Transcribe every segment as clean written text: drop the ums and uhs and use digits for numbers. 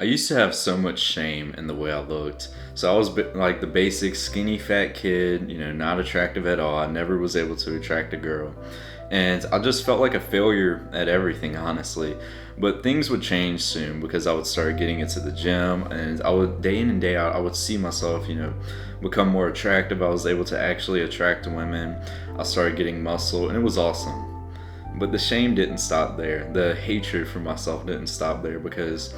I used to have so much shame in the way I looked. So I was like the basic skinny fat kid, not attractive at all. I never was able to attract a girl. And I just felt like a failure at everything, honestly. But things would change soon because I would start getting into the gym and I would, day in and day out, I would see myself, become more attractive. I was able to actually attract women. I started getting muscle and it was awesome. But the shame didn't stop there. The hatred for myself didn't stop there because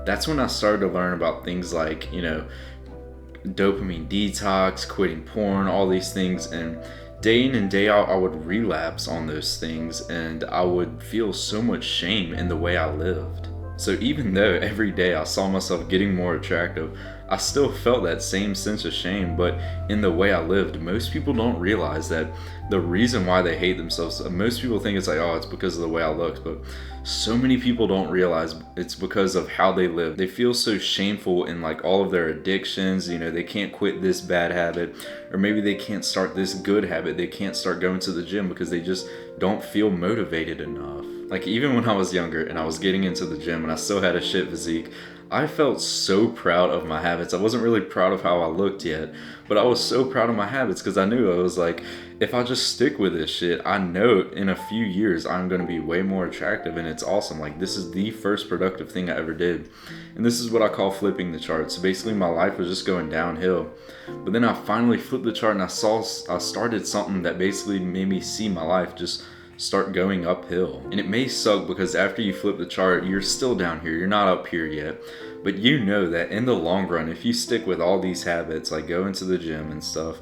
that's when I started to learn about things like, dopamine detox, quitting porn, all these things. And day in and day out, I would relapse on those things and I would feel so much shame in the way I lived. So even though every day I saw myself getting more attractive, I still felt that same sense of shame, but in the way I lived. Most people don't realize that the reason why they hate themselves, most people think it's like, oh, it's because of the way I look, but so many people don't realize it's because of how they live. They feel so shameful in like all of their addictions, they can't quit this bad habit, or maybe they can't start this good habit. They can't start going to the gym because they just don't feel motivated enough. Like even when I was younger and I was getting into the gym and I still had a shit physique, I felt so proud of my habits. I wasn't really proud of how I looked yet, but I was so proud of my habits because I knew I was like, if I just stick with this shit, I know in a few years I'm going to be way more attractive and it's awesome. Like this is the first productive thing I ever did. And this is what I call flipping the chart. So basically my life was just going downhill. But then I finally flipped the chart and I started something that basically made me see my life just start going uphill. And it may suck because after you flip the chart, you're still down here. You're not up here yet. But you know that in the long run, if you stick with all these habits, like going to the gym and stuff,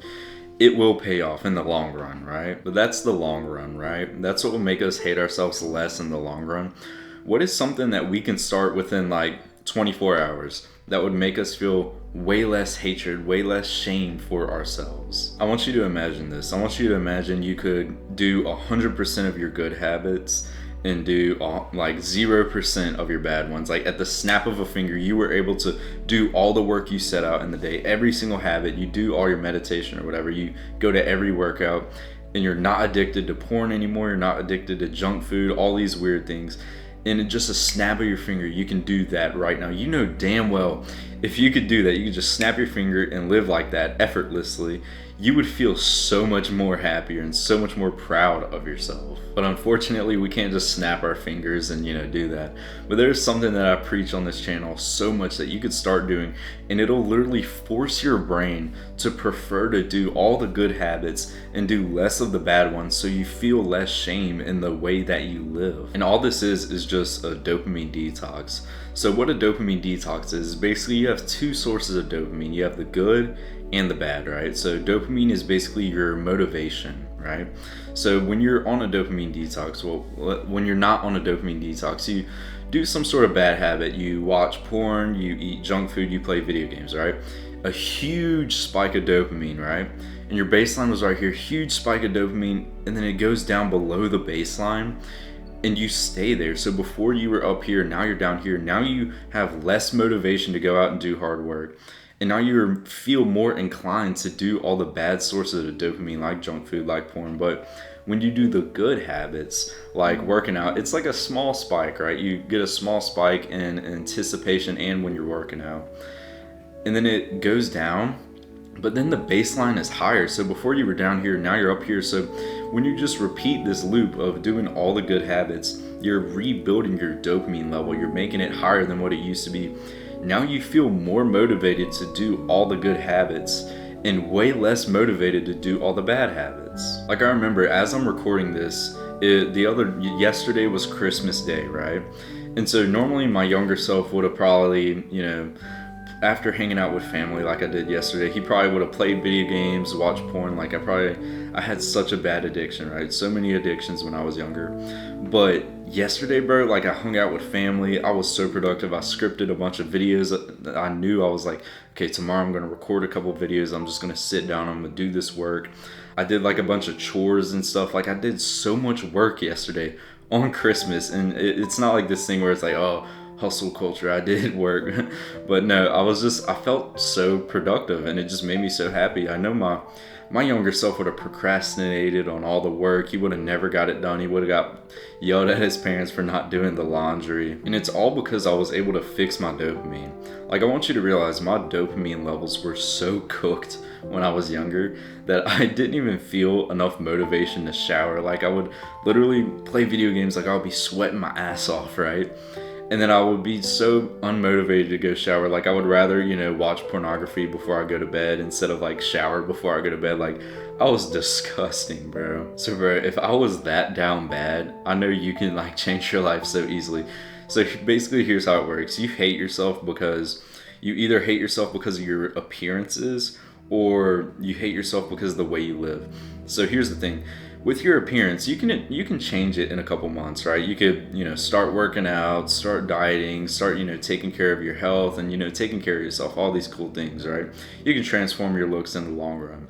it will pay off in the long run, right? But that's the long run, right? That's what will make us hate ourselves less in the long run. What is something that we can start within like 24 hours that would make us feel way less hatred, way less shame for ourselves? I want you to imagine this. I want you to imagine you could do 100% of your good habits and do like 0% of your bad ones. Like at the snap of a finger, you were able to do all the work you set out in the day, every single habit, you do all your meditation or whatever, you go to every workout, and you're not addicted to porn anymore, you're not addicted to junk food, all these weird things. And in just a snap of your finger, you can do that right now. You know damn well if you could do that, you could just snap your finger and live like that effortlessly, you would feel so much more happier and so much more proud of yourself. But unfortunately, we can't just snap our fingers and, do that. But there's something that I preach on this channel so much that you could start doing, and it'll literally force your brain to prefer to do all the good habits and do less of the bad ones so you feel less shame in the way that you live. And all this is just a dopamine detox. So what a dopamine detox is basically you have two sources of dopamine. You have the good and the bad, right? So dopamine is basically your motivation, right? So when you're on a dopamine detox, when you're not on a dopamine detox, you do some sort of bad habit. You watch porn, you eat junk food, you play video games, right? A huge spike of dopamine, right? And your baseline was right here, huge spike of dopamine, and then it goes down below the baseline and you stay there. So before you were up here, now you're down here. Now you have less motivation to go out and do hard work. And now you feel more inclined to do all the bad sources of dopamine, like junk food, like porn. But when you do the good habits, like working out, it's like a small spike, right? You get a small spike in anticipation and when you're working out. And then it goes down, but then the baseline is higher. So before you were down here, now you're up here. So when you just repeat this loop of doing all the good habits, you're rebuilding your dopamine level. You're making it higher than what it used to be. Now you feel more motivated to do all the good habits and way less motivated to do all the bad habits. Like I remember as I'm recording this, yesterday was Christmas Day, right? And so normally my younger self would have probably, after hanging out with family like I did yesterday, he probably would have played video games, watched porn. Like I had such a bad addiction, right? So many addictions when I was younger. But yesterday, bro, like I hung out with family. I was so productive. I scripted a bunch of videos. I knew I was like, okay, tomorrow I'm going to record a couple videos. I'm just going to sit down. I'm going to do this work. I did like a bunch of chores and stuff. Like I did so much work yesterday on Christmas. And it's not like this thing where it's like, oh, hustle culture. I did work, but no, I felt so productive, and it just made me so happy. I know my younger self would have procrastinated on all the work. He would have never got it done. He would have got yelled at his parents for not doing the laundry. And it's all because I was able to fix my dopamine. Like, I want you to realize my dopamine levels were so cooked when I was younger that I didn't even feel enough motivation to shower. Like, I would literally play video games, like I would be sweating my ass off, right? And then I would be so unmotivated to go shower. Like, I would rather, watch pornography before I go to bed instead of like shower before I go to bed. Like, I was disgusting, bro. So, bro, if I was that down bad, I know you can like change your life so easily. So basically, here's how it works. You hate yourself because you either hate yourself because of your appearances, or you hate yourself because of the way you live. So here's the thing. With your appearance, you can change it in a couple months, right? You could, start working out, start dieting, start, taking care of your health, and, taking care of yourself, all these cool things, right? You can transform your looks in the long run.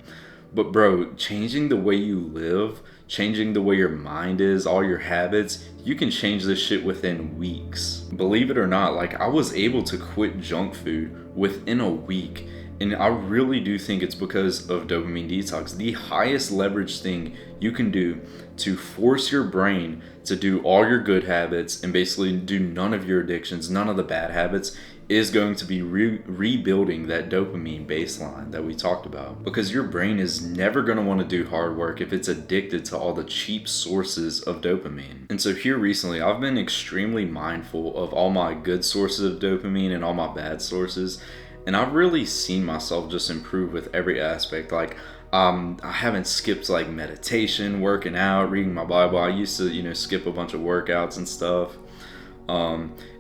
But bro, changing the way you live, changing the way your mind is, all your habits, you can change this shit within weeks. Believe it or not, like, I was able to quit junk food within a week. And I really do think it's because of dopamine detox. The highest leverage thing you can do to force your brain to do all your good habits and basically do none of your addictions, none of the bad habits, is going to be rebuilding that dopamine baseline that we talked about. Because your brain is never going to want to do hard work if it's addicted to all the cheap sources of dopamine. And so here recently, I've been extremely mindful of all my good sources of dopamine and all my bad sources. And I've really seen myself just improve with every aspect. Like, I haven't skipped like meditation, working out, reading my Bible. I used to, skip a bunch of workouts and stuff.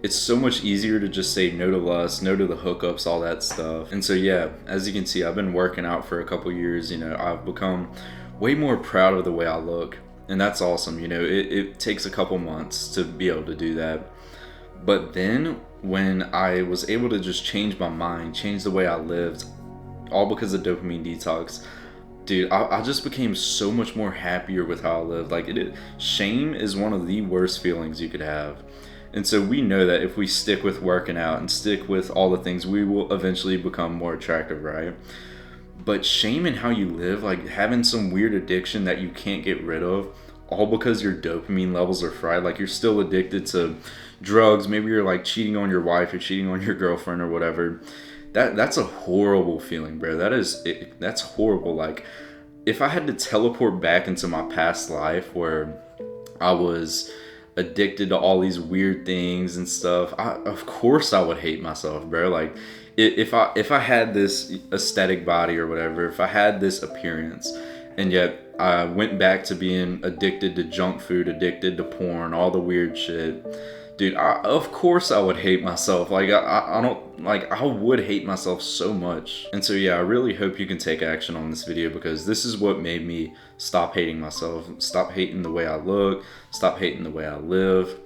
It's so much easier to just say no to lust, no to the hookups, all that stuff. And so, yeah, as you can see, I've been working out for a couple years. I've become way more proud of the way I look. And that's awesome. It takes a couple months to be able to do that. But then when I was able to just change my mind, change the way I lived, all because of dopamine detox, dude, I just became so much more happier with how I lived. Like, shame is one of the worst feelings you could have. And so we know that if we stick with working out and stick with all the things, we will eventually become more attractive, right? But shame in how you live, like having some weird addiction that you can't get rid of, all because your dopamine levels are fried. Like, you're still addicted to drugs. Maybe you're like cheating on your wife, you're cheating on your girlfriend or whatever. That's a horrible feeling, bro. That's horrible. Like, if I had to teleport back into my past life where I was addicted to all these weird things and stuff, of course I would hate myself, bro. Like, if I had this aesthetic body or whatever, if I had this appearance, and yet I went back to being addicted to junk food, addicted to porn, all the weird shit, dude, of course I would hate myself. Like, I would hate myself so much. And so, yeah, I really hope you can take action on this video, because this is what made me stop hating myself, stop hating the way I look, stop hating the way I live.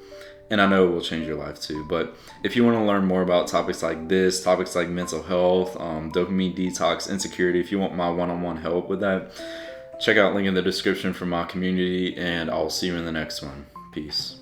And I know it will change your life too. But if you want to learn more about topics like this, topics like mental health, dopamine detox, insecurity, if you want my one-on-one help with that, check out link in the description for my community, and I'll see you in the next one. Peace.